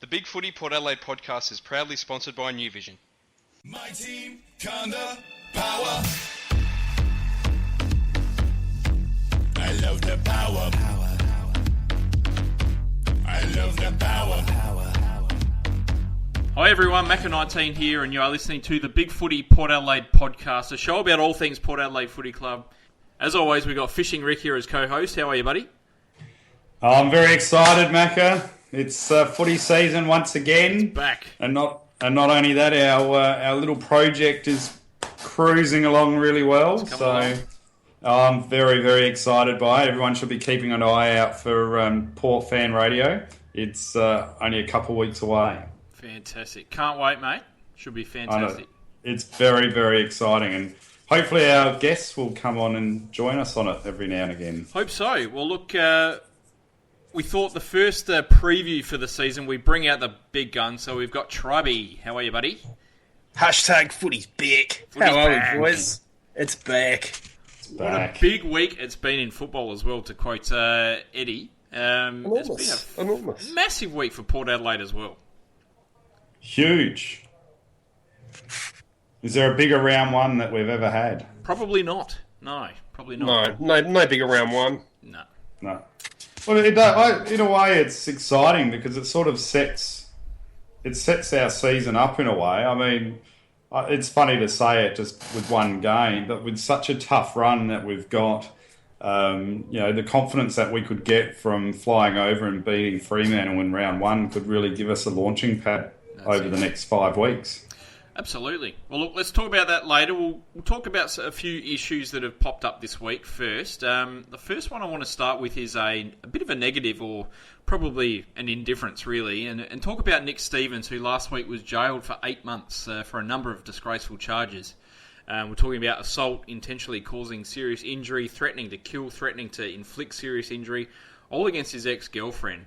The Big Footy Port Adelaide podcast is proudly sponsored by New Vision. My team, kinda power. I love the power. I love the power. Hi everyone, Macca19 here, and you are listening to the Big Footy Port Adelaide podcast, a show about all things Port Adelaide Footy Club. As always, we've got Fishing Rick here as co-host. How are you, buddy? I'm very excited, Macca. It's footy season once again. It's back. And not only that, our little project is cruising along really well. So I'm very, very excited by it. Everyone should be keeping an eye out for Port Fan Radio. It's only a couple of weeks away. Fantastic. Can't wait, mate. Should be fantastic. It's very, very exciting. And hopefully our guests will come on and join us on it every now and again. Hope so. Well, look, we thought the first preview for the season, we bring out the big gun. So we've got Tribby. How are you, buddy? Hashtag footy's back. How are we, boys? It's back. What a big week it's been in football as well, to quote Eddie. It's been a massive week for Port Adelaide as well. Huge. Is there a bigger round one that we've ever had? Probably not. No, probably not. No bigger round one. No. Well, in a way, it's exciting because it sort of sets our season up in a way. I mean, it's funny to say it just with one game, but with such a tough run that we've got, the confidence that we could get from flying over and beating Fremantle in round one could really give us a launching pad over the next 5 weeks. Absolutely. Well, look, let's talk about that later. We'll talk about a few issues that have popped up this week first. The first one I want to start with is a bit of a negative, or probably an indifference, really, and talk about Nick Stevens, who last week was jailed for 8 months for a number of disgraceful charges. We're talking about assault, intentionally causing serious injury, threatening to kill, threatening to inflict serious injury, all against his ex-girlfriend.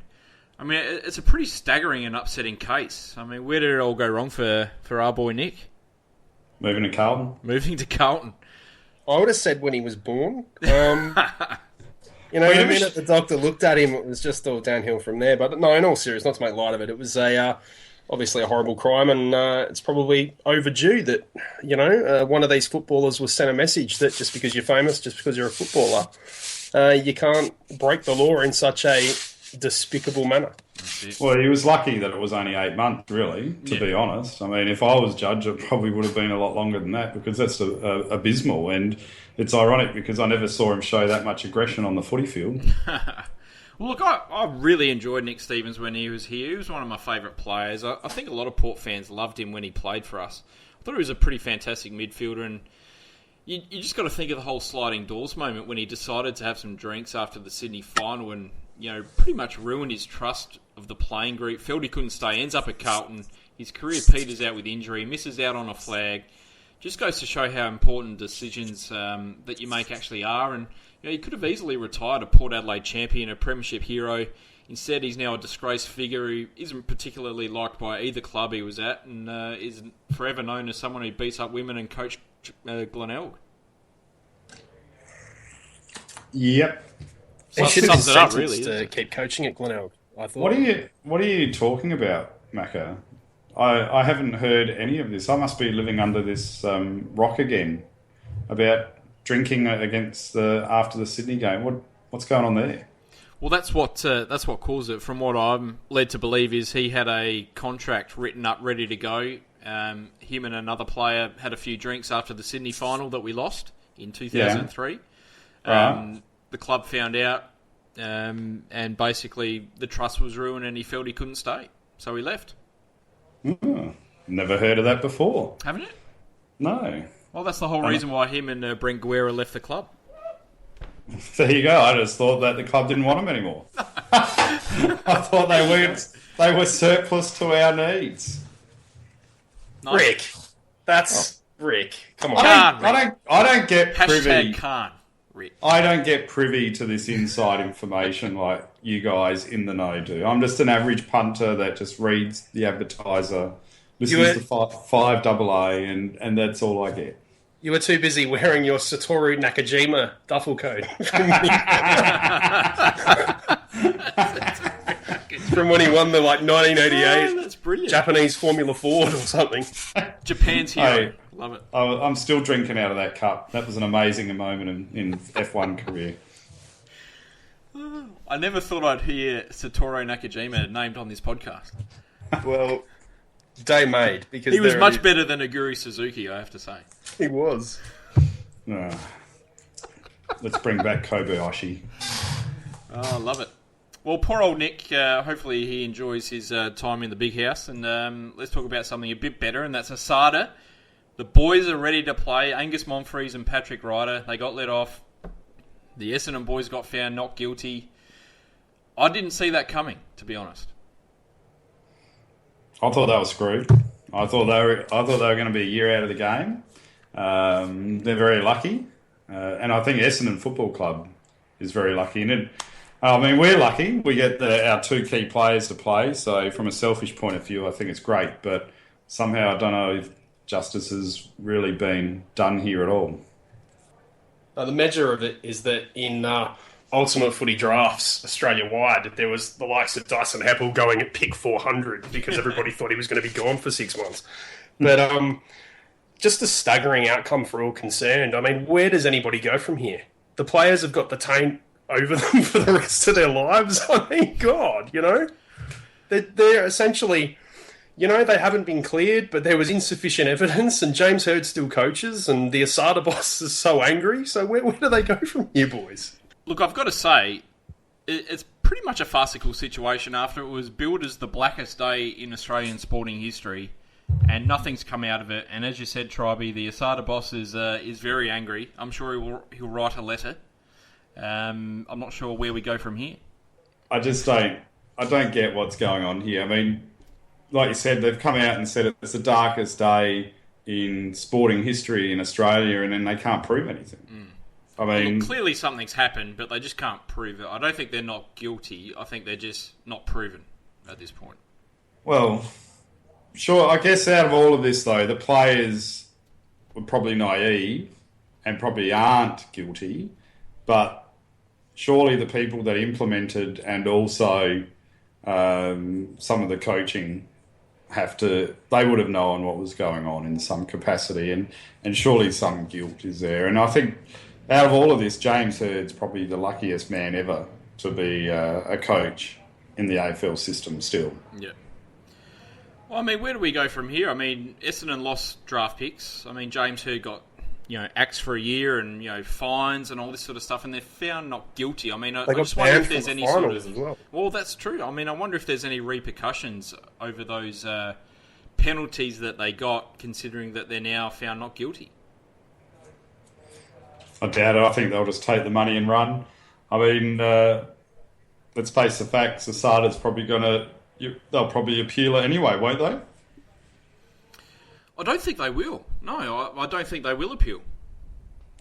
I mean, it's a pretty staggering and upsetting case. I mean, where did it all go wrong for our boy Nick? Moving to Carlton. I would have said when he was born. The minute the doctor looked at him, it was just all downhill from there. But no, in all seriousness, not to make light of it, it was obviously a horrible crime, and it's probably overdue that, one of these footballers was sent a message that just because you're famous, just because you're a footballer, you can't break the law in such a despicable manner. Well, he was lucky that it was only 8 months, really, to be honest. I mean, if I was judge, it probably would have been a lot longer than that, because that's abysmal. And it's ironic because I never saw him show that much aggression on the footy field. Well, look, I really enjoyed Nick Stevens when he was here. He was one of my favourite players. I think a lot of Port fans loved him when he played for us. I thought he was a pretty fantastic midfielder, and you just got to think of the whole sliding doors moment when he decided to have some drinks after the Sydney final and, pretty much ruined his trust of the playing group. Felt he couldn't stay, ends up at Carlton. His career peters out with injury, misses out on a flag. Just goes to show how important decisions that you make actually are. And he could have easily retired a Port Adelaide champion, a premiership hero. Instead, he's now a disgraced figure who isn't particularly liked by either club he was at, and is forever known as someone who beats up women and coached Glenelg. Yep. He should have been sentenced to keep coaching at Glenelg, I thought. What are you talking about, Macca? I haven't heard any of this. I must be living under this rock again about drinking after the Sydney game. What's going on there? Well, that's what caused it. From what I'm led to believe, is he had a contract written up, ready to go. Him and another player had a few drinks after the Sydney final that we lost in 2003. Right. The club found out, and basically the trust was ruined, and he felt he couldn't stay, so he left. Never heard of that before. Haven't you? No. Well, that's the whole reason why him and Brent Guerra left the club. There you go. I just thought that the club didn't want him anymore. I thought they were surplus to our needs. Nice. Rick, that's Rick. Come on. I don't get privy. Hashtag can't. Rick. I don't get privy to this inside information like you guys in the know do. I'm just an average punter that just reads the advertiser, listens to 5AA, and that's all I get. You were too busy wearing your Satoru Nakajima duffel coat. from when he won the 1988 Oh, that's brilliant. Japanese Formula Ford or something. Japan's hero. Hey. Love it. I'm still drinking out of that cup. That was an amazing moment in F1 career. I never thought I'd hear Satoru Nakajima named on this podcast. Well, day made, because He was there much it is. better than Aguri Suzuki, I have to say. He was. Let's bring back Kobayashi. Oh, I love it. Well, poor old Nick, hopefully he enjoys his time in the big house. And let's talk about something a bit better, and that's Asada. The boys are ready to play. Angus Monfries and Patrick Ryder, they got let off. The Essendon boys got found not guilty. I didn't see that coming, to be honest. I thought they were screwed. I thought they were going to be a year out of the game. They're very lucky, and I think Essendon Football Club is very lucky. And we're lucky. We get our two key players to play. So from a selfish point of view, I think it's great. But somehow I don't know if justice has really been done here at all. The measure of it is that in Ultimate Footy drafts Australia-wide, there was the likes of Dyson Heppel going at pick 400 because everybody thought he was going to be gone for 6 months. But just a staggering outcome for all concerned. I mean, where does anybody go from here? The players have got the taint over them for the rest of their lives. I mean, God, they're essentially... they haven't been cleared, but there was insufficient evidence, and James Hird still coaches, and the Asada boss is so angry. So where do they go from here, boys? Look, I've got to say, it's pretty much a farcical situation after it was billed as the blackest day in Australian sporting history, and nothing's come out of it. And as you said, Tribey, the Asada boss is very angry. I'm sure he'll write a letter. I'm not sure where we go from here. I don't get what's going on here. I mean, like you said, they've come out and said it's the darkest day in sporting history in Australia, and then they can't prove anything. I mean, Look, clearly something's happened, but they just can't prove it. I don't think they're not guilty. I think they're just not proven at this point. well, sure, I guess out of all of this, though, the players were probably naive and probably aren't guilty, but surely the people that implemented and also some of the coaching they would have known what was going on in some capacity, and surely some guilt is there. And I think out of all of this, James Hird's probably the luckiest man ever to be a coach in the AFL system still. Yeah. Well, I mean, where do we go from here? I mean, Essendon lost draft picks. I mean, James Hird got, axed for a year and, fines and all this sort of stuff, and they're found not guilty. I mean, I just wonder if there's any sort of... As well. Well, that's true. I mean, I wonder if there's any repercussions over those penalties that they got, considering that they're now found not guilty. I doubt it. I think they'll just take the money and run. I mean, let's face the facts. Asada's probably they'll probably appeal it anyway, won't they? I don't think they will. No, I don't think they will appeal.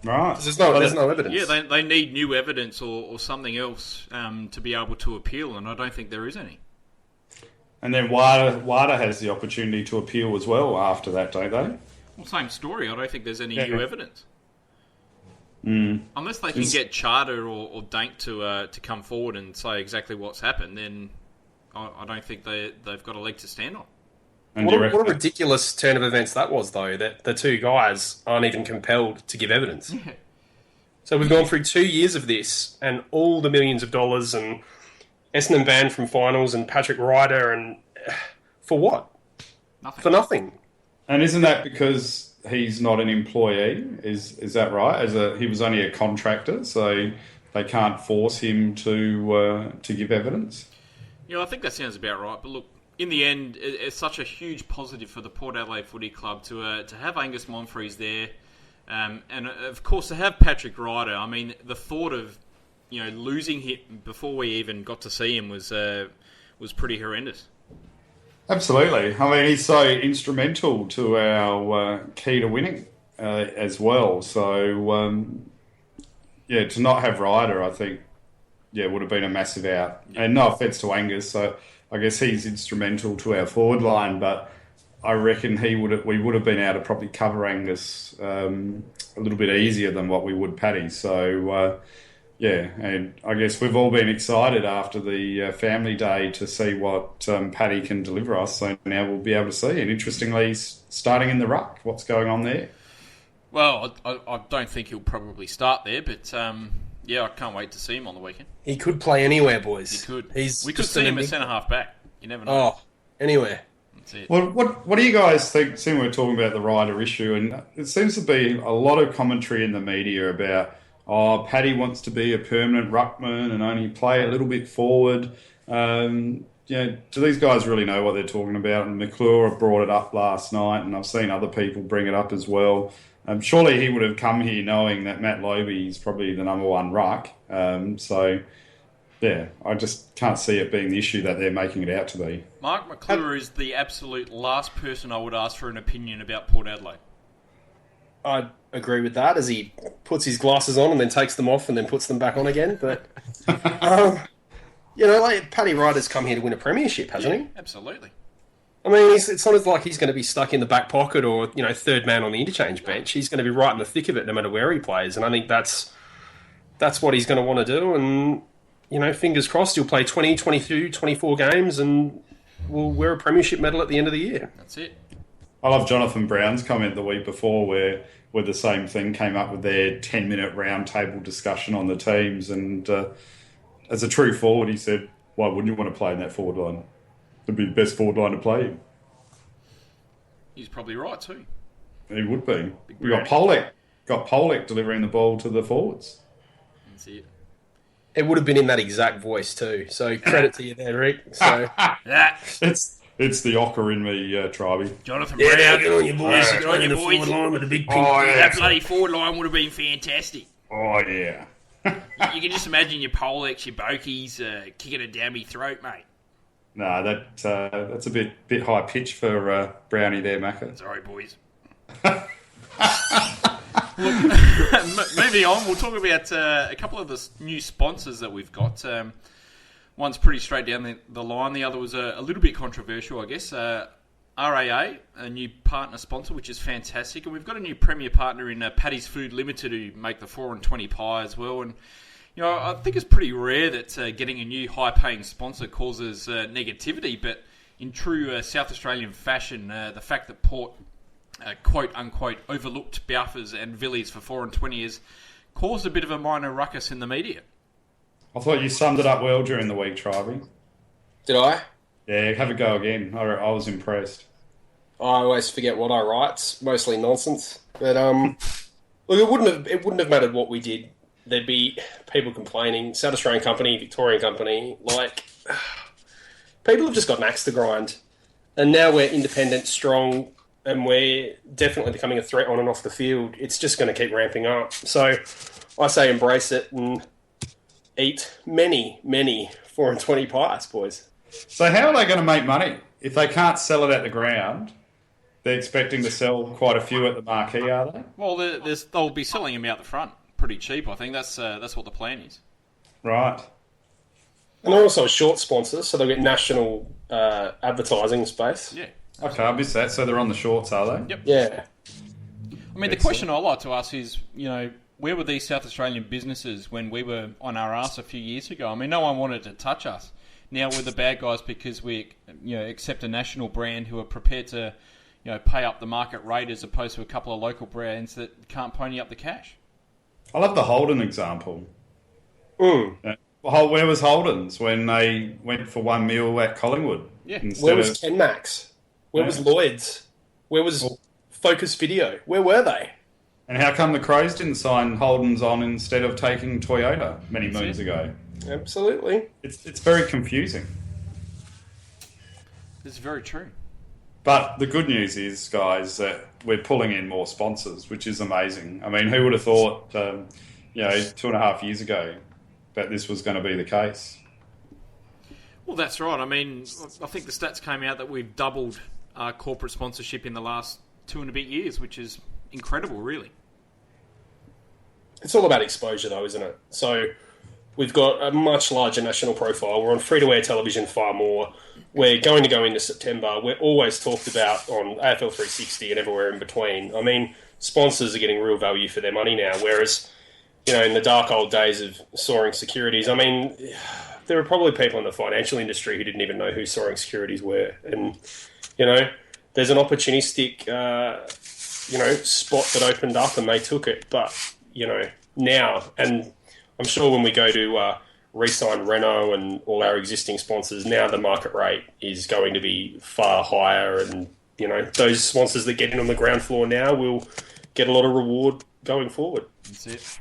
Right. There's no evidence. Yeah, they need new evidence or something else to be able to appeal, and I don't think there is any. And then WADA has the opportunity to appeal as well after that, don't they? Well, same story. I don't think there's any new evidence. Mm. Unless they can get Charter or Dank to come forward and say exactly what's happened, then I don't think they've got a leg to stand on. And What a ridiculous turn of events that was, though, that the two guys aren't even compelled to give evidence. Yeah. So we've gone through 2 years of this, and all the millions of dollars, and Essendon banned from finals, and Patrick Ryder, and for what? Nothing. For nothing. And isn't that because he's not an employee? Is that right? He was only a contractor, so they can't force him to give evidence. Yeah, I think that sounds about right. But look, in the end, it's such a huge positive for the Port Adelaide Footy Club to have Angus Monfries there, and of course to have Patrick Ryder. I mean, the thought of losing him before we even got to see him was pretty horrendous. Absolutely. I mean, he's so instrumental to our key to winning as well. So, to not have Ryder, I think, would have been a massive out. Yeah. And no offence to Angus, so I guess he's instrumental to our forward line, but I reckon we would have been able to probably cover Angus a little bit easier than what we would Paddy. So, Yeah, and I guess we've all been excited after the family day to see what Paddy can deliver us. So now we'll be able to see. And interestingly, starting in the ruck, what's going on there? Well, I don't think he'll probably start there, but yeah, I can't wait to see him on the weekend. He could play anywhere, boys. He could. He's We could see him at centre half back. You never know. Oh, anywhere. That's it. Well, what do you guys think? Seeing we're talking about the rider issue, and it seems to be a lot of commentary in the media about, oh, Paddy wants to be a permanent ruckman and only play a little bit forward. Do these guys really know what they're talking about? And McClure brought it up last night, and I've seen other people bring it up as well. Surely he would have come here knowing that Matt Lobe is probably the number one ruck. Yeah, I just can't see it being the issue that they're making it out to be. Mark McClure is the absolute last person I would ask for an opinion about Port Adelaide. I agree with that, as he puts his glasses on and then takes them off and then puts them back on again. But, Paddy Ryder's come here to win a premiership, hasn't he? Absolutely. I mean, it's not like he's going to be stuck in the back pocket or, third man on the interchange bench. He's going to be right in the thick of it no matter where he plays. And I think that's what he's going to want to do. And, fingers crossed he'll play 20, 22, 24 games and we'll wear a premiership medal at the end of the year. That's it. I love Jonathan Brown's comment the week before where the same thing came up with their 10-minute round table discussion on the teams. And as a true forward, he said, why wouldn't you want to play in that forward line? It'd be the best forward line to play in. He's probably right too. He would be. We got Polek delivering the ball to the forwards. That's it. It would have been in that exact voice too. So credit to you there, Rick. So It's the ochre in me, Tribey. Jonathan Brown. Get on your boys. Get on your boys. Forward line with a big pink. That bloody forward line would have been fantastic. Oh, yeah. You can just imagine your Poleks, your Bokies kicking it down my throat, mate. No, that's a bit high pitch for Brownie there, Macca. Sorry, boys. Moving on, we'll talk about a couple of the new sponsors that we've got. One's pretty straight down the line. The other was a little bit controversial, I guess. RAA, a new partner sponsor, which is fantastic. And we've got a new premier partner in Paddy's Food Limited who make the 4 and 20 pie as well. And I think it's pretty rare that getting a new high-paying sponsor causes negativity. But in true South Australian fashion, the fact that Port, quote-unquote, overlooked Balfours and Villiers for 4 and 20 has caused a bit of a minor ruckus in the media. I thought you summed it up well during the week, Tribey. Did I? Yeah, have a go again. I was impressed. I always forget what I write. It's mostly nonsense. But look, it wouldn't have mattered what we did. There'd be people complaining. South Australian company, Victorian company, people have just got an axe to grind. And now we're independent, strong, and we're definitely becoming a threat on and off the field. It's just going to keep ramping up. So I say embrace it and eat many, many 4 and 20 pies, boys. So how are they going to make money? If they can't sell it at the ground, they're expecting to sell quite a few at the marquee, are they? Well, they'll be selling them out the front pretty cheap. I think that's what the plan is. Right. And they're also a short sponsor, so they'll get national advertising space. Yeah. Okay, I missed that. So they're on the shorts, are they? Yep. Yeah. I mean, the question I like to ask is, where were these South Australian businesses when we were on our ass a few years ago? I mean, no one wanted to touch us. Now we're the bad guys because we, accept a national brand who are prepared to, pay up the market rate as opposed to a couple of local brands that can't pony up the cash. I love the Holden example. Mm. Where was Holden's when they went for $1 million at Collingwood? Yeah. Where was Ken Max? Where was Lloyd's? Where was Focus Video? Where were they? And how come the Crows didn't sign Holden's on instead of taking Toyota many moons ago? Absolutely. It's very confusing. This is very true. But the good news is, guys, that we're pulling in more sponsors, which is amazing. I mean, who would have thought, 2.5 years ago that this was going to be the case? Well, that's right. I mean, I think the stats came out that we've doubled our corporate sponsorship in the last 2 and a bit years, which is incredible, really. It's all about exposure, though, isn't it? So we've got a much larger national profile. We're on free-to-air television far more. We're going to go into September. We're always talked about on AFL 360 and everywhere in between. I mean, sponsors are getting real value for their money now, whereas in the dark old days of Soaring Securities, I mean, there were probably people in the financial industry who didn't even know who Soaring Securities were. And, there's an opportunistic, spot that opened up and they took it. But, now, and I'm sure when we go to re-sign Renault and all our existing sponsors, now the market rate is going to be far higher. And, those sponsors that get in on the ground floor now will get a lot of reward going forward. That's it.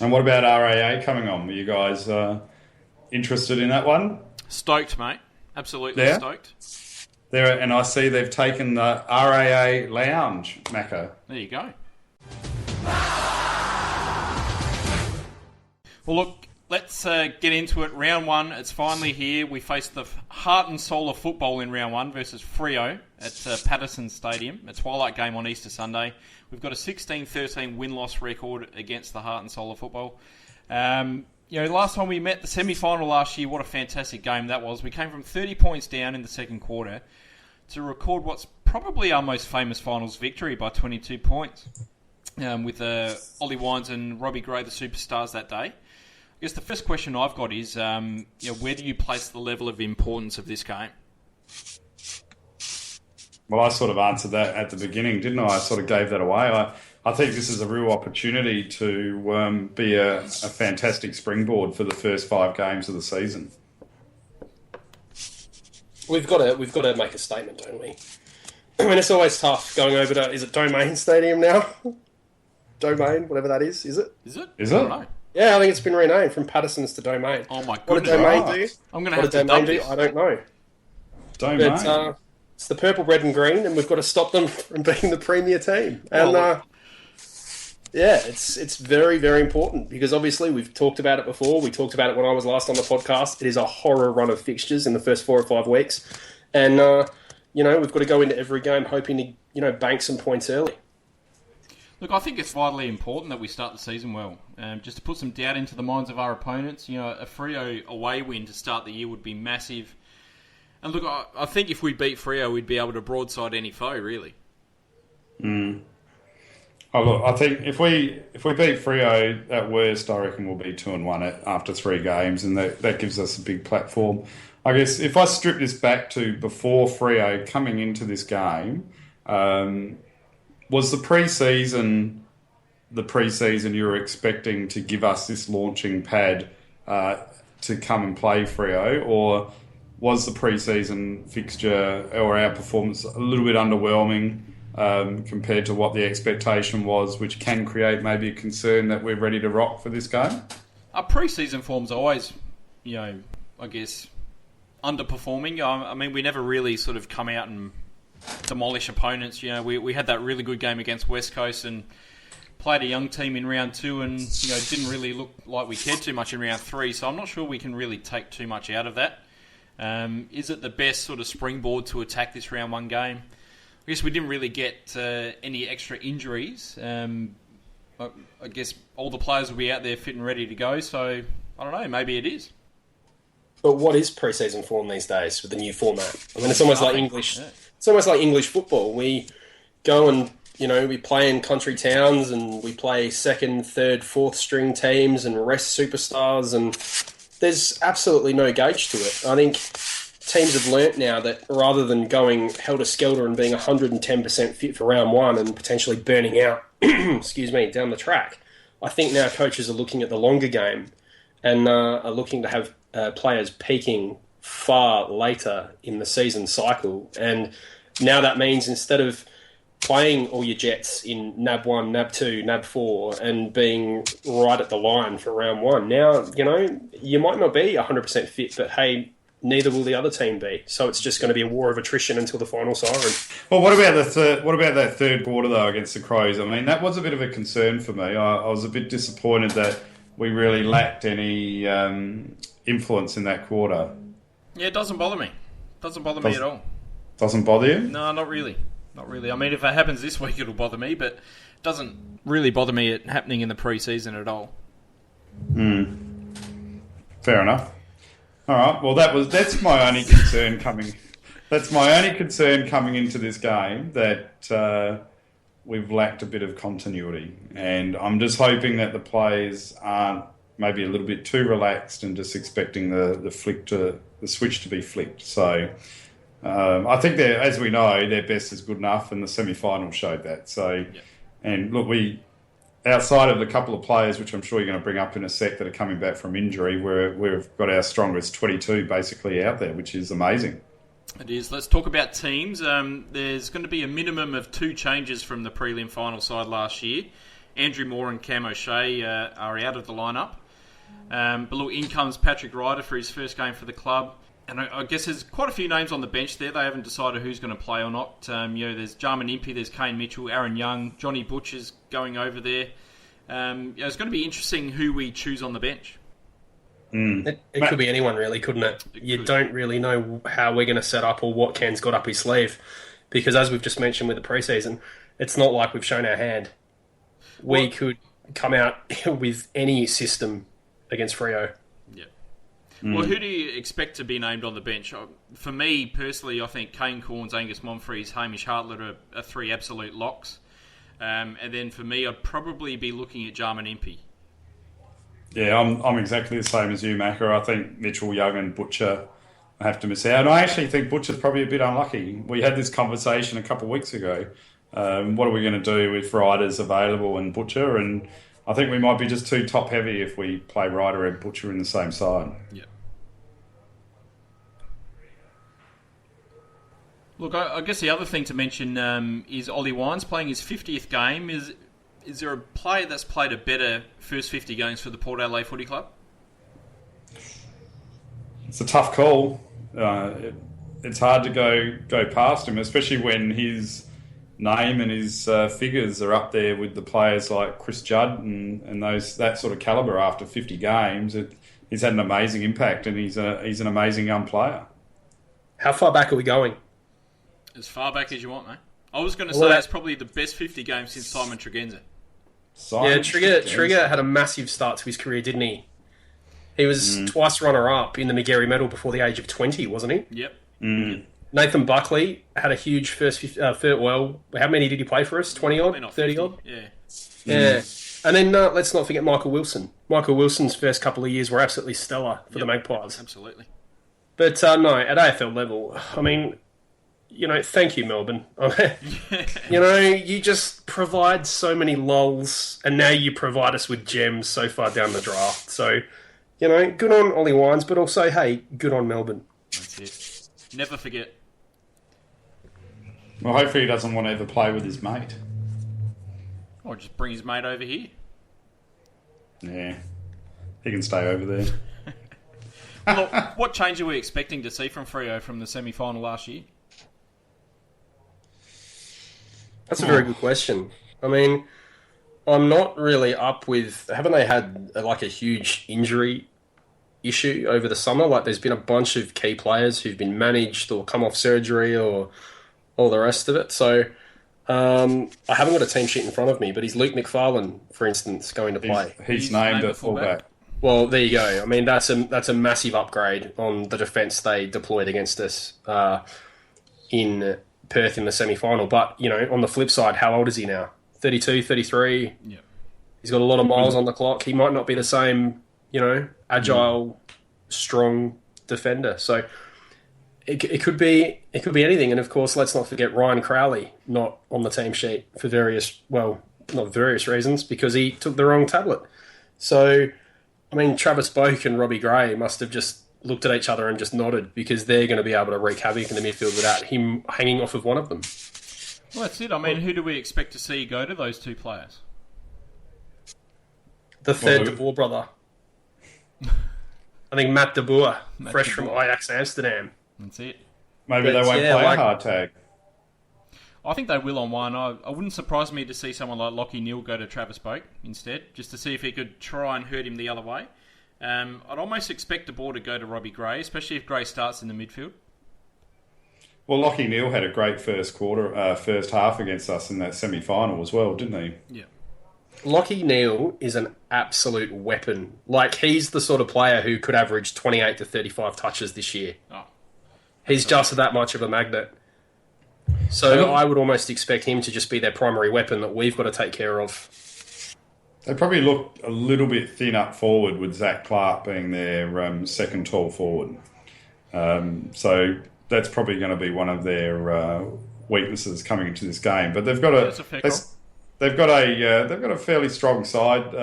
And what about RAA coming on? Were you guys interested in that one? Stoked, mate. Absolutely stoked. There, and I see they've taken the RAA Lounge, Macca. There you go. Well, look, let's get into it. Round one, it's finally here. We face the heart and soul of football in round one versus Freo at Patterson Stadium. A twilight game on Easter Sunday. We've got a 16-13 win-loss record against the heart and soul of football. Last time we met, the semi-final last year, what a fantastic game that was. We came from 30 points down in the second quarter to record what's probably our most famous finals victory by 22 points. With Ollie Wines and Robbie Gray, the superstars that day. I guess the first question I've got is, where do you place the level of importance of this game? Well, I sort of answered that at the beginning, didn't I? I sort of gave that away. I think this is a real opportunity to be a fantastic springboard for the first 5 games of the season. We've got to make a statement, don't we? I mean, it's always tough going over to, is it Domain Stadium now? Domain, whatever that is it? Is it? Is I it? don't know. Yeah, I think it's been renamed from Patterson's to Domain. Oh my What goodness. did Domain do? I'm going to have What did to Domain dub do? this. I don't know. Domain. But it's the purple, red and green, and we've got to stop them from being the premier team. And it's very, very important because obviously we've talked about it before. We talked about it when I was last on the podcast. It is a horror run of fixtures in the first 4 or 5 weeks. And, we've got to go into every game hoping to, bank some points early. Look, I think it's vitally important that we start the season well. Just to put some doubt into the minds of our opponents. A Freo away win to start the year would be massive. And look, I think if we beat Freo, we'd be able to broadside any foe, really. Oh, look, I think if we beat Freo, at worst, I reckon we'll be 2-1 after 3 games, and that gives us a big platform. I guess if I strip this back to before Freo coming into this game, was the pre-season you were expecting to give us this launching pad to come and play Freo, or was the pre-season fixture or our performance a little bit underwhelming compared to what the expectation was, which can create maybe a concern that we're ready to rock for this game? Our pre-season form's always, I guess, underperforming. I mean, we never really sort of come out and demolish opponents. We had that really good game against West Coast and played a young team in round 2 and, didn't really look like we cared too much in round 3. So I'm not sure we can really take too much out of that. Is it the best sort of springboard to attack this round 1 game? I guess we didn't really get any extra injuries. I guess all the players will be out there fit and ready to go. So, I don't know, maybe it is. But what is pre-season form these days with the new format? I mean, it's almost like English. Yeah. It's almost like English football. We go and we play in country towns and we play 2nd, 3rd, 4th string teams and rest superstars, and there's absolutely no gauge to it. I think teams have learnt now that rather than going helter-skelter and being 110% fit for round 1 and potentially burning out, down the track, I think now coaches are looking at the longer game and are looking to have players peaking far later in the season cycle. And now that means instead of playing all your Jets in NAB 1, NAB 2, NAB 4 and being right at the line for round 1, now, you might not be 100% fit, but hey, neither will the other team be. So it's just going to be a war of attrition until the final siren. Well, what about that third quarter, though, against the Crows? I mean, that was a bit of a concern for me. I was a bit disappointed that we really lacked any influence in that quarter. Yeah, it doesn't bother me. Doesn't bother me at all. Doesn't bother you? No, not really. Not really. I mean, if it happens this week, it'll bother me, but it doesn't really bother me it happening in the pre-season at all. Fair enough. All right. Well, that's my only concern coming. That's my only concern coming into this game. That we've lacked a bit of continuity, and I'm just hoping that the players aren't maybe a little bit too relaxed and just expecting the switch to be flicked. So I think that, as we know, their best is good enough, and the semi-final showed that. So, and look, outside of the couple of players, which I'm sure you're going to bring up in a sec, that are coming back from injury, we've got our strongest 22 basically out there, which is amazing. It is. Let's talk about teams. There's going to be a minimum of 2 changes from the prelim final side last year. Andrew Moore and Cam O'Shea are out of the lineup. But look, in comes Patrick Ryder for his first game for the club. And I guess there's quite a few names on the bench there. They haven't decided who's going to play or not. There's Jarman Impey, there's Kane Mitchell, Aaron Young, Johnny Butcher's going over there. It's going to be interesting who we choose on the bench. It could be anyone, really, couldn't it? You don't really know how we're going to set up or what Ken's got up his sleeve. Because as we've just mentioned with the preseason, it's not like we've shown our hand. We could come out with any system against Freo. Yeah. Well, who do you expect to be named on the bench? For me, personally, I think Kane Corns, Angus Monfries, Hamish Hartlett are 3 absolute locks. And then for me, I'd probably be looking at Jarman Impey. Yeah, I'm exactly the same as you, Macca. I think Mitchell, Young and Butcher have to miss out. And I actually think Butcher's probably a bit unlucky. We had this conversation a couple of weeks ago. What are we going to do with Riders available and Butcher? And I think we might be just too top-heavy if we play Ryder and Butcher in the same side. Yeah. Look, I guess the other thing to mention is Ollie Wines playing his 50th game. Is there a player that's played a better first 50 games for the Port Adelaide Footy Club? It's a tough call. It's hard to go past him, especially when his name and his figures are up there with the players like Chris Judd and that sort of calibre after 50 games. He's had an amazing impact, and he's an amazing young player. How far back are we going? As far back as you want, mate. I was going to say it's probably the best 50 games since Simon Tregenza. Trigger had a massive start to his career, didn't he? He was twice runner-up in the McGarry Medal before the age of 20, wasn't he? Yep. Nathan Buckley had a huge first... how many did he play for us? 20-odd? 30-odd? Yeah. And then let's not forget Michael Wilson. Michael Wilson's first couple of years were absolutely stellar for the Magpies. Absolutely. But no, at AFL level, I mean... thank you, Melbourne. You just provide so many lulls, and now you provide us with gems so far down the draft. So, good on Ollie Wines, but also, hey, good on Melbourne. That's it. Never forget. Well, hopefully he doesn't want to ever play with his mate. Or just bring his mate over here. Yeah, he can stay over there. Well, what change are we expecting to see from Freo from the semi-final last year? That's a very good question. I mean, I'm not really up with... Haven't they had a huge injury issue over the summer? There's been a bunch of key players who've been managed or come off surgery or all the rest of it. So I haven't got a team sheet in front of me, but is Luke McFarlane, for instance, going to play? He's named at fullback. Well, there you go. I mean, that's a massive upgrade on the defence they deployed against us in Perth in the semi-final. But, on the flip side, how old is he now? 32, 33? Yeah. He's got a lot of miles on the clock. He might not be the same, agile, strong defender. So it could be anything. And, of course, let's not forget Ryan Crowley, not on the team sheet for not various reasons, because he took the wrong tablet. So, I mean, Travis Boak and Robbie Gray must have just looked at each other and just nodded, because they're going to be able to wreak havoc in the midfield without him hanging off of one of them. Well, that's it. I mean, who do we expect to see go to those 2 players? The third De Boer brother. I think Matt De Boer, fresh from Ajax Amsterdam. That's it. Maybe they won't play a hard tag. I think they will on one. I wouldn't surprise me to see someone like Lockie Neal go to Travis Boak instead, just to see if he could try and hurt him the other way. I'd almost expect De Boer to go to Robbie Gray, especially if Gray starts in the midfield. Well, Lockie Neal had a great first half against us in that semi-final as well, didn't he? Yeah. Lockie Neal is an absolute weapon. He's the sort of player who could average 28 to 35 touches this year. Oh, he's just that much of a magnet. So I would almost expect him to just be their primary weapon that we've got to take care of. They probably look a little bit thin up forward with Zach Clark being their second tall forward. So that's probably going to be one of their weaknesses coming into this game. But they've got they've got a fairly strong side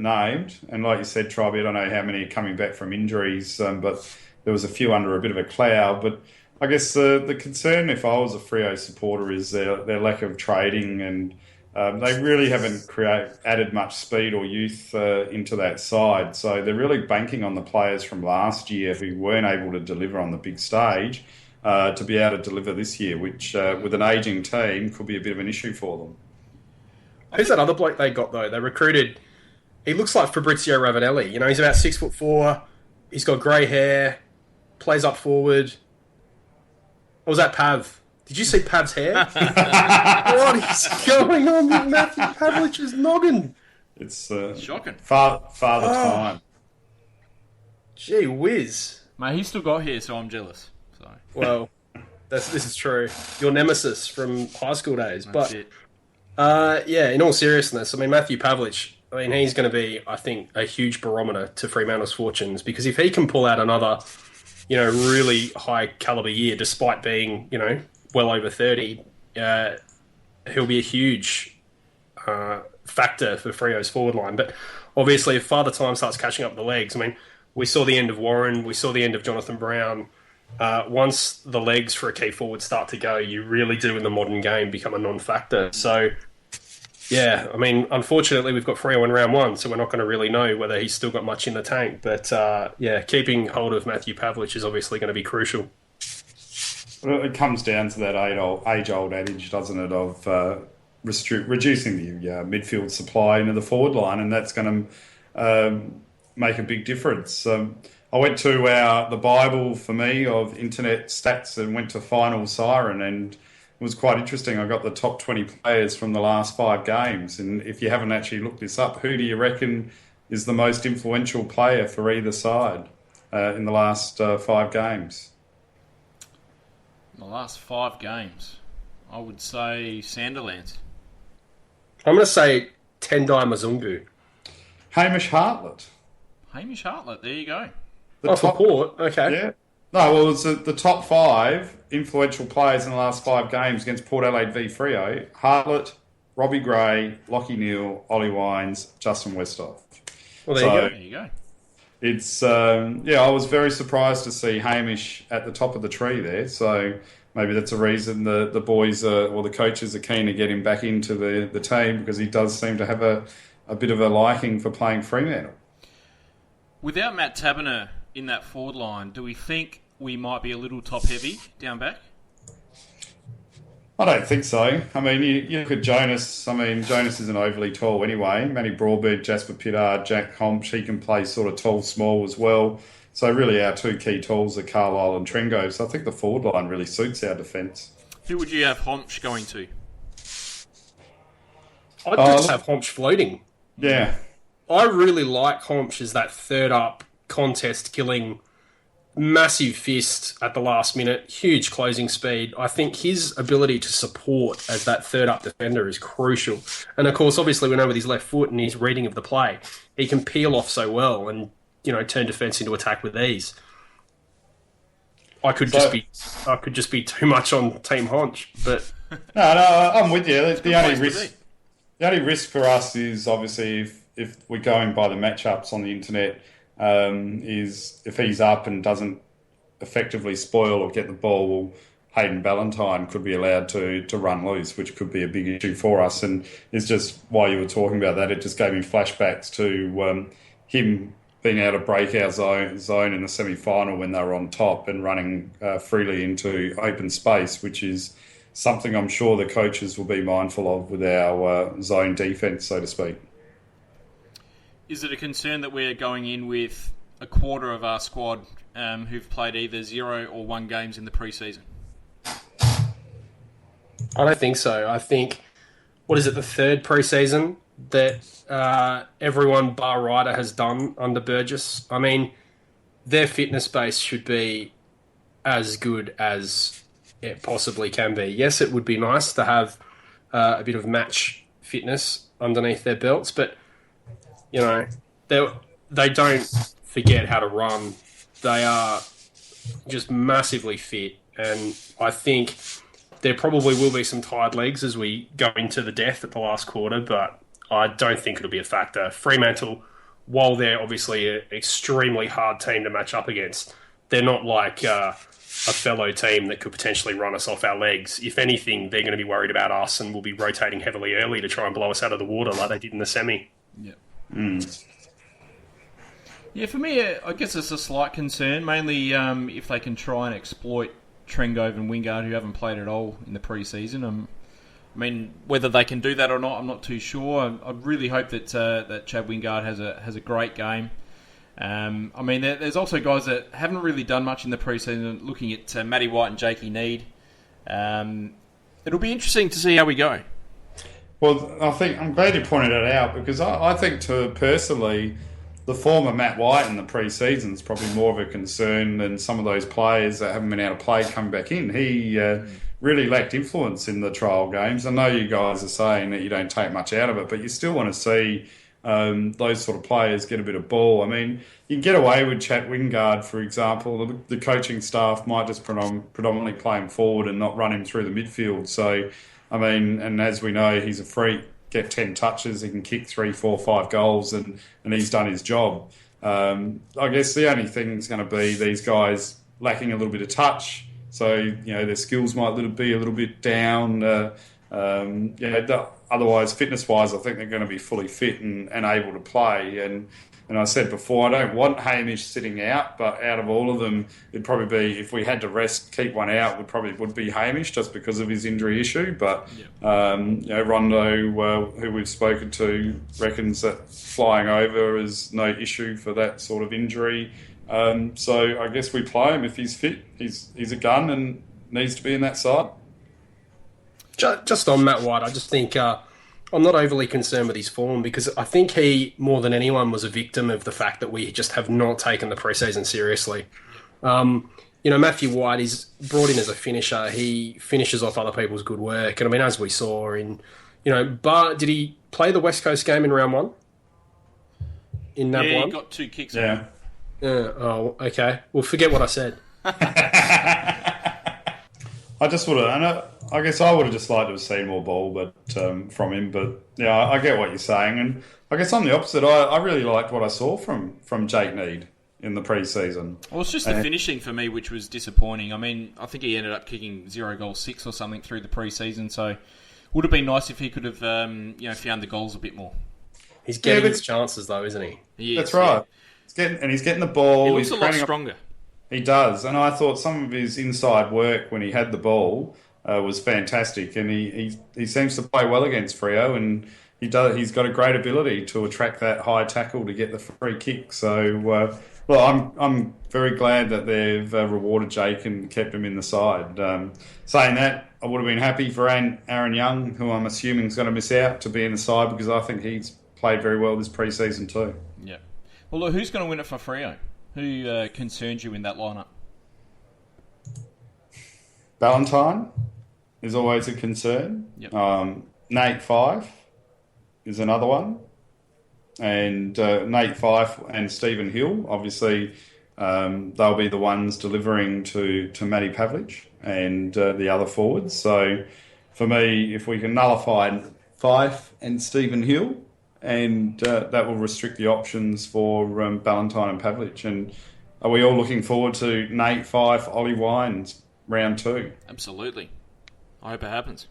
named, and like you said, Tribe, I don't know how many are coming back from injuries, but there was a few under a bit of a cloud. But I guess the concern, if I was a Freo supporter, is their lack of trading, and they really haven't added much speed or youth into that side. So they're really banking on the players from last year who weren't able to deliver on the big stage to be able to deliver this year, which with an ageing team could be a bit of an issue for them. Who's that other bloke they got, though? They recruited... He looks like Fabrizio Ravanelli. You know, he's about 6'4". He's got grey hair, plays up forward. Or was that Pav? Did you see Pav's hair? What is going on with Matthew Pavlich's noggin? It's shocking. Father time. Gee whiz. Mate, he's still got hair, so I'm jealous. So. Well, this is true. Your nemesis from high school days. That's it. Yeah, in all seriousness, I mean, Matthew Pavlich, I mean, he's going to be, I think, a huge barometer to Fremantle's fortunes, because if he can pull out another, really high caliber year, despite being, well over 30, he'll be a huge factor for Freo's forward line. But obviously, if Father Time starts catching up the legs, I mean, we saw the end of Warren, we saw the end of Jonathan Brown. Once the legs for a key forward start to go, you really do in the modern game become a non-factor. So, yeah, I mean, unfortunately, we've got Freo in round one, so we're not going to really know whether he's still got much in the tank. But, keeping hold of Matthew Pavlich is obviously going to be crucial. Well, it comes down to that age-old adage, doesn't it, of reducing the midfield supply into the forward line, and that's going to make a big difference. I went to the Bible for me of internet stats and went to Final Siren, and it was quite interesting. I got the top 20 players from the last 5 games, and if you haven't actually looked this up, who do you reckon is the most influential player for either side in the last 5 games? In the last 5 games, I would say Sandilands. I'm going to say Tendai Mazungu. Hamish Hartlett. Hamish Hartlett, there you go. For Port, okay. Yeah. No, well, it's the top 5 influential players in the last 5 games against Port Adelaide v Freo. Hartlett, Robbie Gray, Lachie Neale, Ollie Wines, Justin Westhoff. Well, there you go. It's, I was very surprised to see Hamish at the top of the tree there. So maybe that's a reason the boys or the coaches are keen to get him back into the team, because he does seem to have a bit of a liking for playing Fremantle. Without Matt Taberner in that forward line, do we think we might be a little top-heavy down back? I don't think so. I mean, you look at Jonas. I mean, Jonas isn't overly tall anyway. Matty Broadbent, Jasper Pittard, Jack Homch, he can play sort of tall, small as well. So really our 2 key talls are Carlisle and Trengo. So I think the forward line really suits our defence. Who would you have Homch going to? I'd just have Homch floating. Yeah. I really like Homch as that third up contest killing, massive fist at the last minute, huge closing speed. I think his ability to support as that third up defender is crucial. And of course, obviously, we know with his left foot and his reading of the play, he can peel off so well and, turn defence into attack with ease. I could just be too much on Team Honch, but no, I'm with you. The only risk for us is obviously if we're going by the matchups on the internet, is if he's up and doesn't effectively spoil or get the ball, well, Hayden Ballantyne could be allowed to run loose, which could be a big issue for us. And it's just, while you were talking about that, it just gave me flashbacks to him being able to break our zone in the semi-final when they were on top and running freely into open space, which is something I'm sure the coaches will be mindful of with our zone defence, so to speak. Is it a concern that we're going in with a quarter of our squad who've played either 0 or 1 games in the pre-season? I don't think so. I think, the 3rd pre-season that everyone bar Ryder has done under Burgess? I mean, their fitness base should be as good as it possibly can be. Yes, it would be nice to have a bit of match fitness underneath their belts, but they don't forget how to run. They are just massively fit, and I think there probably will be some tired legs as we go into the death at the last quarter, but I don't think it'll be a factor. Fremantle, while they're obviously an extremely hard team to match up against, they're not like a fellow team that could potentially run us off our legs. If anything, they're going to be worried about us and will be rotating heavily early to try and blow us out of the water like they did in the semi. Yeah. Yeah, for me, I guess it's a slight concern, mainly if they can try and exploit Trengove and Wingard, who haven't played at all in the pre-season. I mean, whether they can do that or not, I'm not too sure. I really hope that that Chad Wingard has a great game. I mean, there's also guys that haven't really done much in the pre-season. Looking at Matty White and Jakey Need, it'll be interesting to see how we go. Well, I'm glad you pointed it out, because I think personally, the form of Matt White in the pre-season is probably more of a concern than some of those players that haven't been able to play coming back in. He really lacked influence in the trial games. I know you guys are saying that you don't take much out of it, but you still want to see those sort of players get a bit of ball. I mean, you can get away with Chat Wingard, for example. The coaching staff might just predominantly play him forward and not run him through the midfield. So, I mean, and as we know, he's a freak. Get 10 touches, he can kick 3, 4, 5 goals, and he's done his job. I guess the only thing is going to be these guys lacking a little bit of touch, so their skills might be a little bit down. Otherwise, fitness-wise, I think they're going to be fully fit and able to play. And I said before, I don't want Hamish sitting out, but out of all of them, it'd probably be, if we had to keep one out, would be Hamish, just because of his injury issue. But Rondo, who we've spoken to, reckons that flying over is no issue for that sort of injury. So I guess we play him if he's fit. He's a gun and needs to be in that side. Just on Matt White, I just think I'm not overly concerned with his form, because I think he, more than anyone, was a victim of the fact that we just have not taken the preseason seriously. Matthew White is brought in as a finisher. He finishes off other people's good work. And I mean, as we saw but did he play the West Coast game in round 1? In NAB 1? He got 2 kicks. Yeah. Oh, okay. Well, forget what I said. I just would have, and I guess I would have just liked to have seen more ball, from him. But yeah, I get what you're saying, and I guess I'm the opposite. I really liked what I saw from Jake Need in the pre-season. Well, it's just the finishing for me which was disappointing. I mean, I think he ended up kicking 0 goal 6 or something through the pre-season, so it would have been nice if he could have found the goals a bit more. He's getting his chances though, isn't he? He is, that's right. Yeah. He's getting the ball. He looks a lot stronger. He does, and I thought some of his inside work when he had the ball was fantastic, and he seems to play well against Freo, and he's got a great ability to attract that high tackle to get the free kick. So, I'm very glad that they've rewarded Jake and kept him in the side. Saying that, I would have been happy for Aaron Young, who I'm assuming is going to miss out, to be in the side, because I think he's played very well this pre-season too. Yeah. Well, look, who's going to win it for Freo? Who concerns you in that lineup? Ballantyne is always a concern. Yep. Nate Fife is another one. And Nate Fife and Stephen Hill, obviously, they'll be the ones delivering to Matty Pavlich and the other forwards. So for me, if we can nullify Fife and Stephen Hill, and that will restrict the options for Ballantyne and Pavlich. And are we all looking forward to Nate Fife, Ollie Wines, round 2? Absolutely. I hope it happens.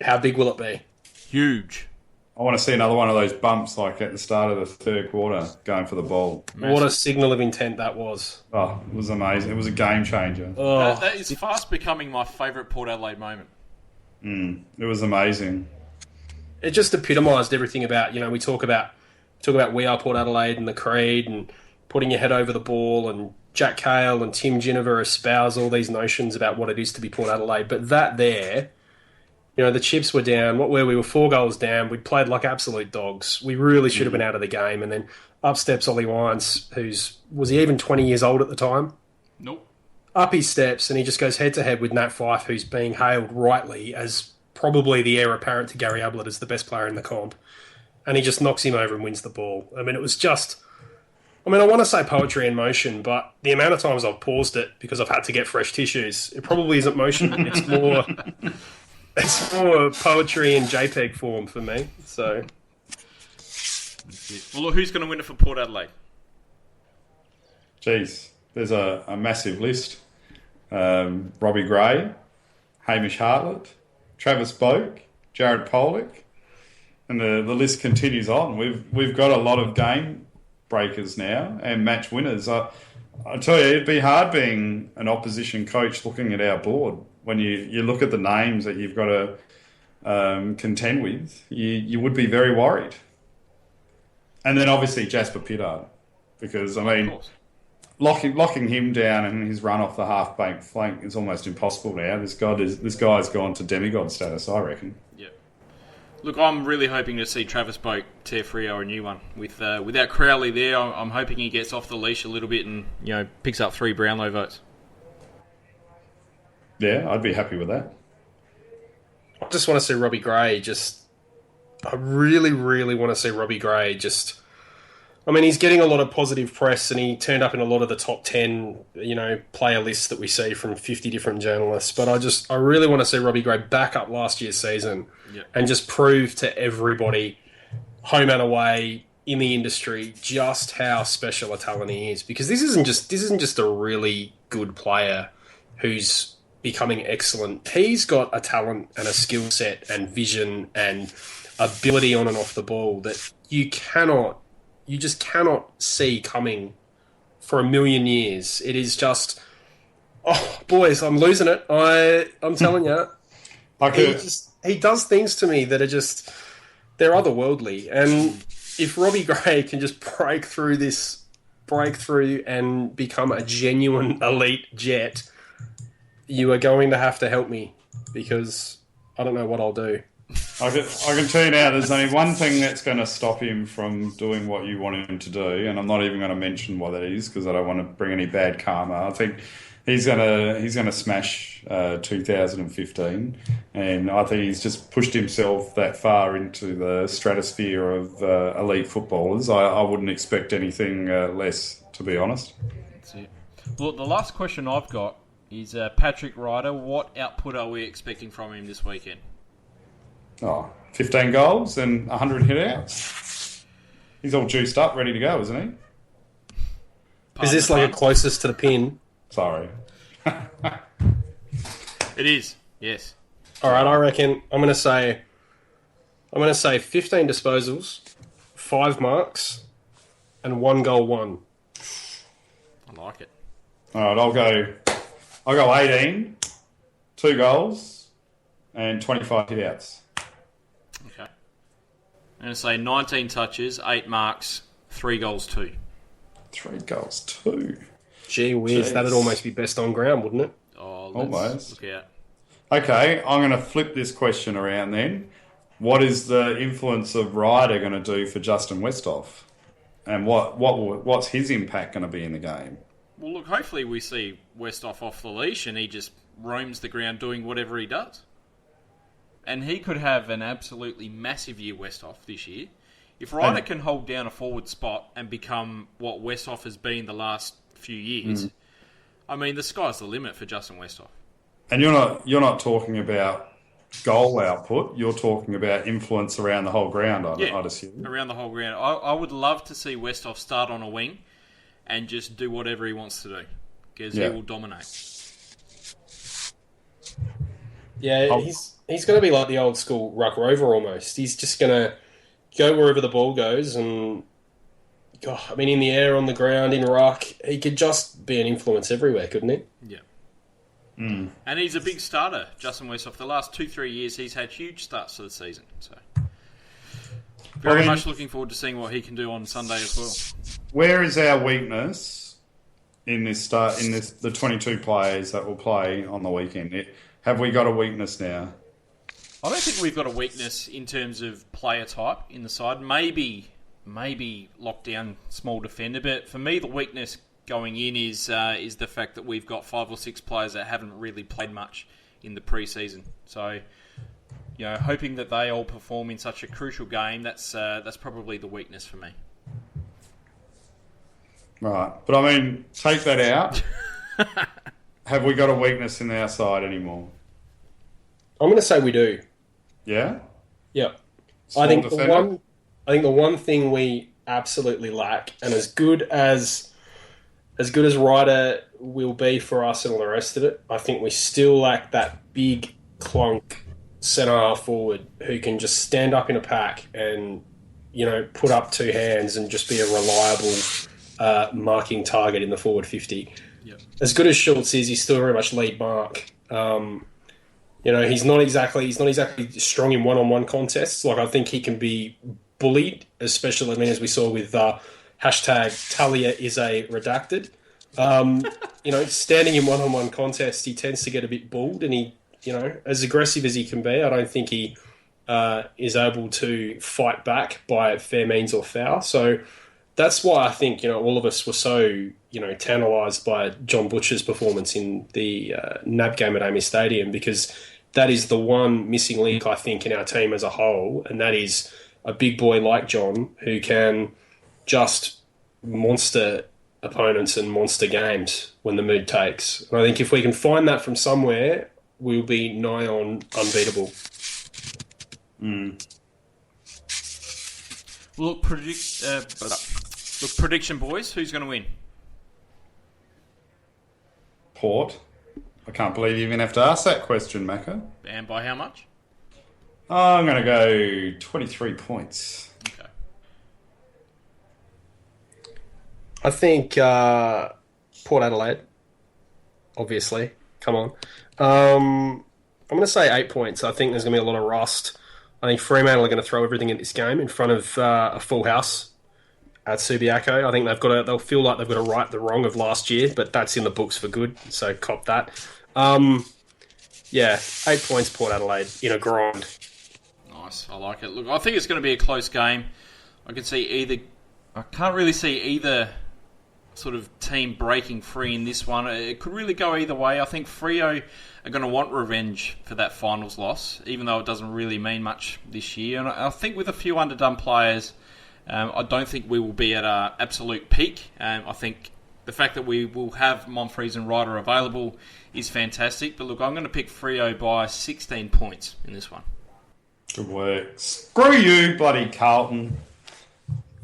How big will it be? Huge. I want to see another one of those bumps like at the start of the third quarter going for the ball. Massive. What a signal of intent that was. Oh, it was amazing. It was a game changer. Oh, That is fast becoming my favourite Port Adelaide moment. It was amazing. It just epitomised everything about, we talk about We Are Port Adelaide and the Creed and putting your head over the ball, and Jack Cale and Tim Ginniver espouse all these notions about what it is to be Port Adelaide. But that there, the chips were down. We were 4 goals down. We played like absolute dogs. We really should have been out of the game. And then up steps Ollie Wines, was he even 20 years old at the time? Nope. up he steps and he just goes head-to-head with Nat Fyfe, who's being hailed rightly as probably the heir apparent to Gary Ablett as the best player in the comp. And he just knocks him over and wins the ball. I mean, it was just... I mean, I want to say poetry in motion, but the amount of times I've paused it because I've had to get fresh tissues, it probably isn't motion. It's more poetry in JPEG form for me. So, well, look, who's going to win it for Port Adelaide? Jeez, there's a massive list. Robbie Gray, Hamish Hartlett, Travis Boak, Jared Pollock, and the list continues on. We've got a lot of game breakers now and match winners. I tell you, it'd be hard being an opposition coach looking at our board when you look at the names that you've got to contend with. You would be very worried. And then obviously Jasper Pittard, because I mean, locking him down and his run off the half bank flank is almost impossible now. This guy's gone to demigod status, I reckon. Yeah. Look, I'm really hoping to see Travis Boak tear Freo a new one. Without Crowley there, I'm hoping he gets off the leash a little bit and picks up 3 Brownlow votes. Yeah, I'd be happy with that. I just want to see Robbie Gray I really, really want to see Robbie Gray I mean, he's getting a lot of positive press and he turned up in a lot of the top 10, player lists that we see from 50 different journalists. But I really want to see Robbie Gray back up last year's season and just prove to everybody, home and away, in the industry, just how special a talent he is. Because this isn't just a really good player who's becoming excellent. He's got a talent and a skill set and vision and ability on and off the ball that you just cannot see coming for a million years. It is just, oh, boys, I'm losing it. I'm telling you. He does things to me that are they're otherworldly. And if Robbie Gray can just break through and become a genuine elite jet, you are going to have to help me because I don't know what I'll do. I can tell you now, there's only one thing that's going to stop him from doing what you want him to do, and I'm not even going to mention what that is because I don't want to bring any bad karma. I think he's going to smash 2015, and I think he's just pushed himself that far into the stratosphere of elite footballers. I wouldn't expect anything less, to be honest. That's it. Well, the last question I've got is Patrick Ryder. What output are we expecting from him this weekend? 15 goals and 100 hit-outs. He's all juiced up, ready to go, isn't he? Is this like a closest to the pin? Sorry. It is, yes. All right, I reckon I'm going to say 15 disposals, 5 marks, and 1 goal won. I like it. All right, I'll go 18, 2 goals, and 25 hit-outs. Okay. I'm going to say 19 touches, 8 marks, 3 goals, 2. 3 goals, 2. Gee whiz, that'd almost be best on ground, wouldn't it? Oh, almost. Look out. Okay, I'm going to flip this question around then. What is the influence of Ryder going to do for Justin Westhoff? And what's his impact going to be in the game? Well, look, hopefully we see Westhoff off the leash and he just roams the ground doing whatever he does. And he could have an absolutely massive year, Westhoff, this year. If Ryder can hold down a forward spot and become what Westhoff has been the last few years, I mean, the sky's the limit for Justin Westhoff. And you're not talking about goal output. You're talking about influence around the whole ground, I'd assume. Around the whole ground. I would love to see Westhoff start on a wing and just do whatever he wants to do because he will dominate. Yeah, he's going to be like the old school ruck rover almost. He's just going to go wherever the ball goes and, God, I mean, in the air, on the ground, in ruck, he could just be an influence everywhere, couldn't he? Yeah. And he's a big starter, Justin Westhoff. The last 2-3 years, he's had huge starts to the season. So, very much looking forward to seeing what he can do on Sunday as well. Where is our weakness in the 22 players that will play on the weekend? Have we got a weakness now? I don't think we've got a weakness in terms of player type in the side. Maybe lock down small defender, but for me, the weakness going in is the fact that we've got 5 or 6 players that haven't really played much in the pre-season. So, hoping that they all perform in such a crucial game, that's probably the weakness for me. Right. But I mean, take that out. Have we got a weakness in our side anymore? I'm going to say we do. Yeah? Yeah. Small I think defender? the one thing we absolutely lack, and as good as Ryder will be for us and all the rest of it, I think we still lack that big clunk centre half forward who can just stand up in a pack and put up 2 hands and just be a reliable marking target in the forward 50. Yep. As good as Schultz is, he's still very much lead mark. He's not exactly strong in one-on-one contests. Like, I think he can be bullied, especially as we saw with hashtag Talia is a redacted. Standing in one-on-one contests, he tends to get a bit bulled, and he, as aggressive as he can be, I don't think he is able to fight back by fair means or foul. So that's why I think, all of us were so, tantalised by John Butcher's performance in the NAB game at Amy Stadium, because that is the one missing link, I think, in our team as a whole, and that is a big boy like John who can just monster opponents and monster games when the mood takes. And I think if we can find that from somewhere, we'll be nigh on unbeatable. Look, prediction, boys. Who's going to win? Port. I can't believe you even have to ask that question, Macca. And by how much? I'm going to go 23 points. Okay. I think Port Adelaide, obviously. Come on. I'm going to say 8 points. I think there's going to be a lot of rust. I think Fremantle are going to throw everything at this game in front of a full house at Subiaco. I think they'll feel like they've got to right the wrong of last year, but that's in the books for good, so cop that. 8 points, Port Adelaide, in a grind. Nice, I like it. Look, I think it's going to be a close game. I can't really see either sort of team breaking free in this one. It could really go either way. I think Freo are going to want revenge for that finals loss, even though it doesn't really mean much this year. And I think with a few underdone players, I don't think we will be at our absolute peak. I think the fact that we will have Monfries and Ryder available is fantastic. But look, I'm going to pick Freo by 16 points in this one. Good work. Screw you, bloody Carlton.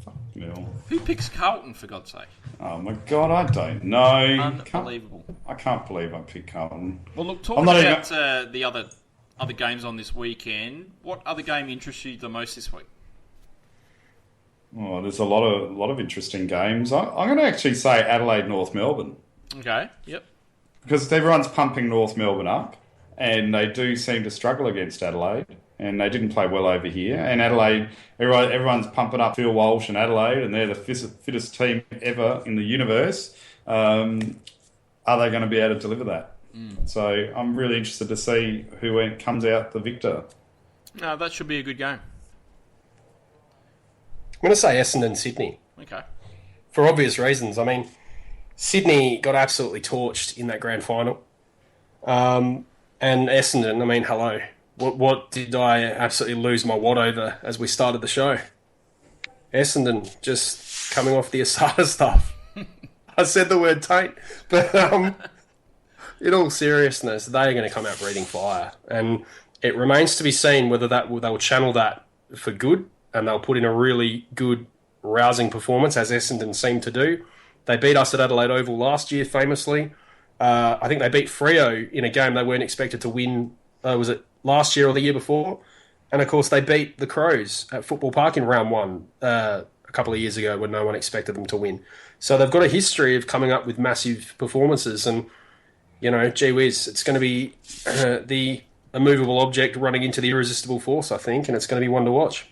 Fuck no. Who picks Carlton, for God's sake? Oh my God, I don't know. Unbelievable. I can't believe I picked Carlton. Well, look, talking about the other games on this weekend, what other game interests you the most this week? Oh, there's a lot of interesting games. I'm going to actually say Adelaide, North Melbourne. Okay, yep. Because everyone's pumping North Melbourne up, and they do seem to struggle against Adelaide, and they didn't play well over here. And Adelaide, everyone's pumping up Phil Walsh and Adelaide, and they're the fittest team ever in the universe. Are they going to be able to deliver that? So I'm really interested to see who comes out the victor. No, that should be a good game. I'm going to say Essendon, Sydney. Okay. For obvious reasons. I mean, Sydney got absolutely torched in that grand final. And Essendon, I mean, hello. What did I absolutely lose my wad over as we started the show? Essendon, just coming off the Asada stuff. I said the word taint. But in all seriousness, they are going to come out breathing fire. And it remains to be seen whether they'll channel that for good and they'll put in a really good, rousing performance, as Essendon seemed to do. They beat us at Adelaide Oval last year, famously. I think they beat Freo in a game they weren't expected to win. Was it last year or the year before? And, of course, they beat the Crows at Football Park in round one a couple of years ago when no one expected them to win. So they've got a history of coming up with massive performances. And, gee whiz, it's going to be the immovable object running into the irresistible force, I think, and it's going to be one to watch.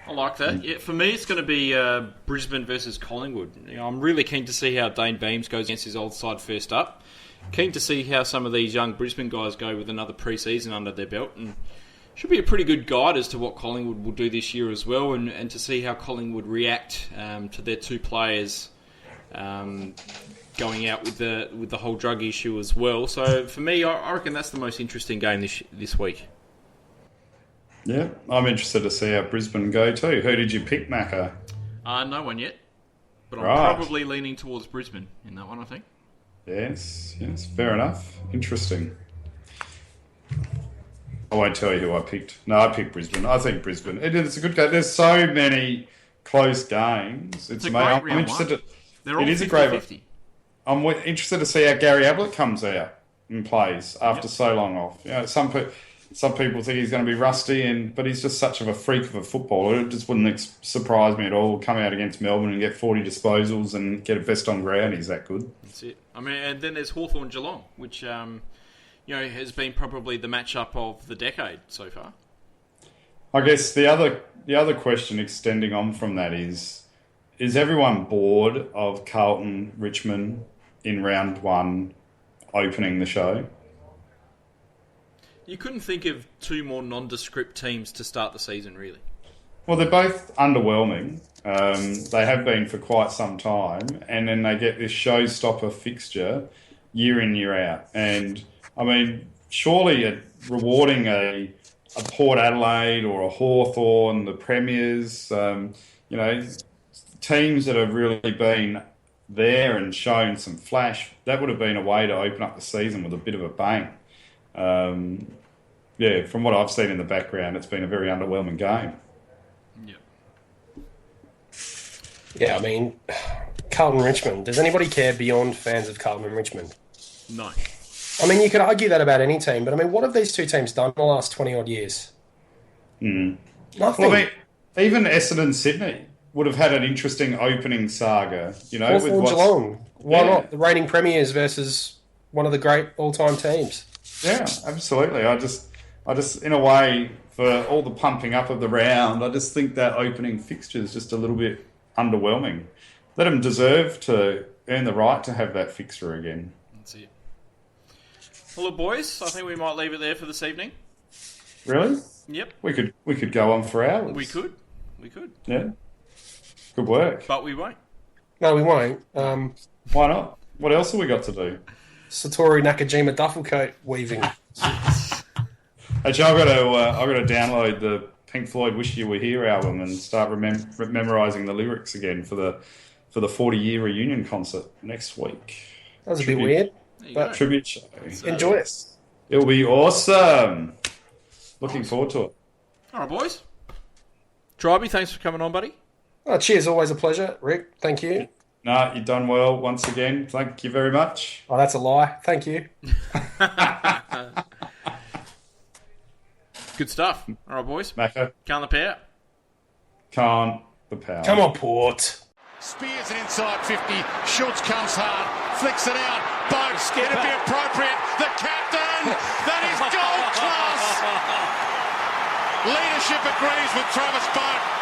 I like that. Yeah, for me, it's going to be Brisbane versus Collingwood. I'm really keen to see how Dane Beams goes against his old side first up. Keen to see how some of these young Brisbane guys go with another pre-season under their belt. And should be a pretty good guide as to what Collingwood will do this year as well, and to see how Collingwood react to their two players going out with the whole drug issue as well. So for me, I reckon that's the most interesting game this week. Yeah, I'm interested to see how Brisbane go too. Who did you pick, Macca? No one yet, but I'm Right. probably leaning towards Brisbane in that one, I think. Yes, fair enough. Interesting. I won't tell you who I picked. No, I picked Brisbane. I think Brisbane. It's a good game. There's so many close games. It's a great round one. They're all 50-50. I'm interested to see how Gary Ablett comes out and plays after so long off. You know, some people think he's going to be rusty, but he's just such of a freak of a footballer. It just wouldn't surprise me at all. Come out against Melbourne and get 40 disposals and get a best on ground. He's that good. That's it. I mean, and then there's Hawthorn Geelong, which has been probably the matchup of the decade so far. I guess the other question extending on from that is everyone bored of Carlton Richmond in round one opening the show? You couldn't think of two more nondescript teams to start the season, really. Well, they're both underwhelming. They have been for quite some time, and then they get this showstopper fixture year in, year out. And, I mean, surely rewarding a Port Adelaide or a Hawthorn, the Premiers, teams that have really been there and shown some flash, that would have been a way to open up the season with a bit of a bang. From what I've seen in the background, it's been a very underwhelming game. Yeah, I mean, Carlton Richmond. Does anybody care beyond fans of Carlton and Richmond? No. I mean, you could argue that about any team, but I mean, what have these two teams done in the last 20-odd years? Nothing. Well, I mean, even Essendon Sydney would have had an interesting opening saga, Hawthorn with Geelong. Why not? The reigning premiers versus one of the great all-time teams. Yeah, absolutely. I just, in a way, for all the pumping up of the round, I just think that opening fixture is just a little bit underwhelming. Let them deserve to earn the right to have that fixture again. That's it. Well, look, boys, I think we might leave it there for this evening. Really? Yep. We could go on for hours. We could. Yeah. Good work. But we won't. No, we won't. Why not? What else have we got to do? Satori Nakajima duffel coat weaving. Actually, I've got to download the Pink Floyd "Wish You Were Here" album and start memorising the lyrics again for the 40-year reunion concert next week. That was a bit weird, but tribute show. Enjoy it. It'll be awesome. Looking forward to it. All right, boys. Tribey, thanks for coming on, buddy. Oh, cheers, always a pleasure. Rick, thank you. No, you've done well once again. Thank you very much. Oh, that's a lie. Thank you. Good stuff. All right, boys. Macca. Can't the power. Can't the power. Come on, Port. Spears it inside 50. Schultz comes hard. Flicks it out. Boats. It'd be appropriate. The captain. That is gold class. Leadership agrees with Travis Boat.